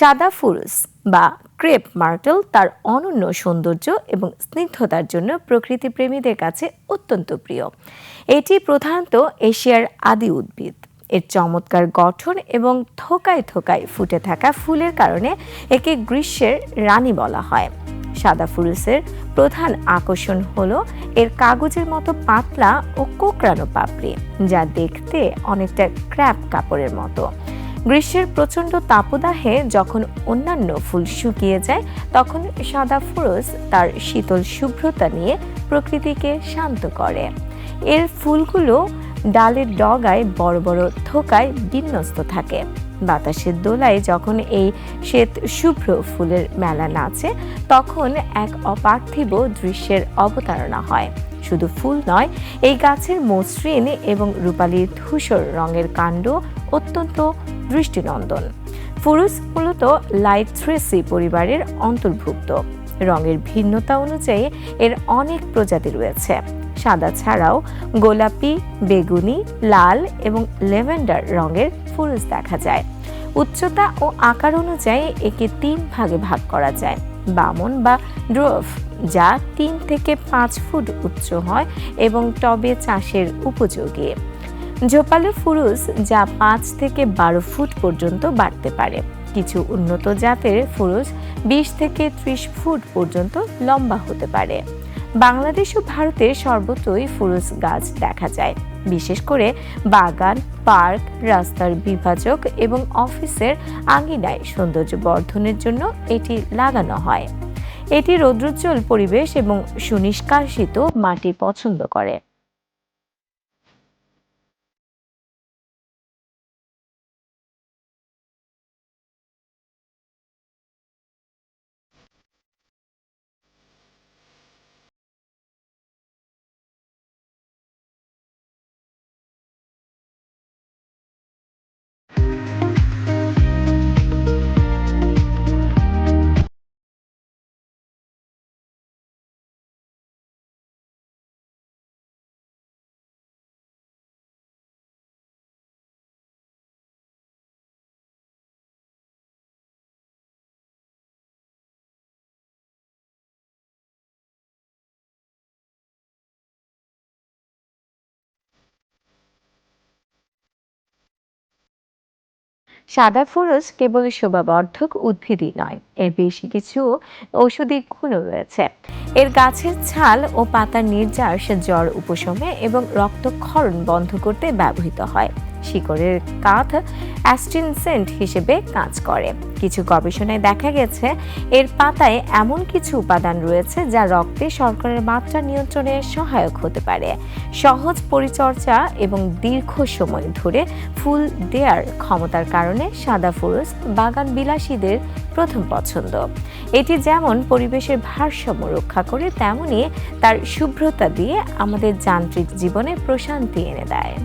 সাদা ফুরুস বা ক্রেপ মার্টল তার অনন্য সৌন্দর্য এবং স্নিগ্ধতার জন্য প্রকৃতিপ্রেমীদের কাছে অত্যন্ত প্রিয়। এটি প্রধানত এশিয়ার আদি উদ্ভিদ। এর চমৎকার গঠন এবং থোকায় থোকায় ফুটে থাকা ফুলের কারণে একে গ্রীষ্মের রানী বলা হয়। সাদা ফুরুসের প্রধান আকর্ষণ হলো এর কাগজের মতো পাতলা ও কোঁকড়ানো পাপড়ি, যা দেখতে অনেকটা ক্র্যাপ কাপড়ের মতো। গ্রীষ্মের প্রচণ্ড তাপদাহে যখন অন্যান্য ফুল শুকিয়ে যায়, তখন সাদা ফুরুস তার শীতল শুভ্রতা নিয়ে প্রকৃতিকে শান্ত করে। এর ফুলগুলো ডালের ডগায় বড় বড় থোকায় বিন্যস্ত থাকে। বাতাসের দোলায় যখন এই শ্বেত শুভ্র ফুলের মেলা নাচে, তখন এক অপার্থিব দৃশ্যের অবতারণা হয়। শুধু ফুল নয়, এই গাছের মসৃণ এবং রূপালী ধূসর রঙের কাণ্ড অত্যন্ত দৃষ্টিনন্দন। ফুরুস মূলত লাইট্রেসি পরিবারের অন্তর্ভুক্ত। রঙের ভিন্নতা অনুযায়ী এর অনেক প্রজাতি রয়েছে। সাদা ছাড়াও গোলাপি, বেগুনি, লাল এবং ল্যাভেন্ডার রঙের ফুরুস দেখা যায়। উচ্চতা ও আকার অনুযায়ী একে 3 ভাগে ভাগ করা যায়। বামন বা ড্রোফ, যা 3 থেকে 5 ফুট উচ্চ হয় এবং টবে চাষের উপযোগী। ঝোপালো ফুরুস, যা 5 থেকে 12 ফুট পর্যন্ত বাড়তে পারে। কিছু উন্নত জাতের ফুরুস 20 থেকে 30 ফুট পর্যন্ত লম্বা হতে পারে। বাংলাদেশ ও ভারতে সর্বত্রই ফুরুস গাছ দেখা যায়। বিশেষ করে বাগান, পার্ক, রাস্তার বিভাজক এবং অফিসের আঙিনায় সৌন্দর্য বর্ধনের জন্য এটি লাগানো হয়। এটি রৌদ্রোজ্জ্বল পরিবেশ এবং সুনিষ্কাশিত মাটি পছন্দ করে। সাদা ফুরুস কেবল শোভাবর্ধক উদ্ভিদই নয়, এর বেশি কিছু ঔষধি গুণও রয়েছে। এর গাছের ছাল ও পাতার নির্যাস জ্বর উপশমে এবং রক্তক্ষরণ বন্ধ করতে ব্যবহৃত হয়। শিকড়ের কাঠ অ্যাস্ট্রিনসেন্ট হিসেবে কাজ করে। কিছু গবেষণায় দেখা গেছে এর পাতায় এমন কিছু উপাদান রয়েছে যা রক্তে শর্করার মাত্রা নিয়ন্ত্রণে সহায়ক হতে পারে। সহজ পরিচর্যা এবং দীর্ঘ সময় ধরে ফুল দেওয়ার ক্ষমতার কারণে সাদা ফুরুস বাগান বিলাসীদের প্রথম পছন্দ। এটি যেমন পরিবেশের ভারসাম্য রক্ষা করে, তেমনি তার শুভ্রতা দিয়ে আমাদের যান্ত্রিক জীবনে প্রশান্তি এনে দেয়।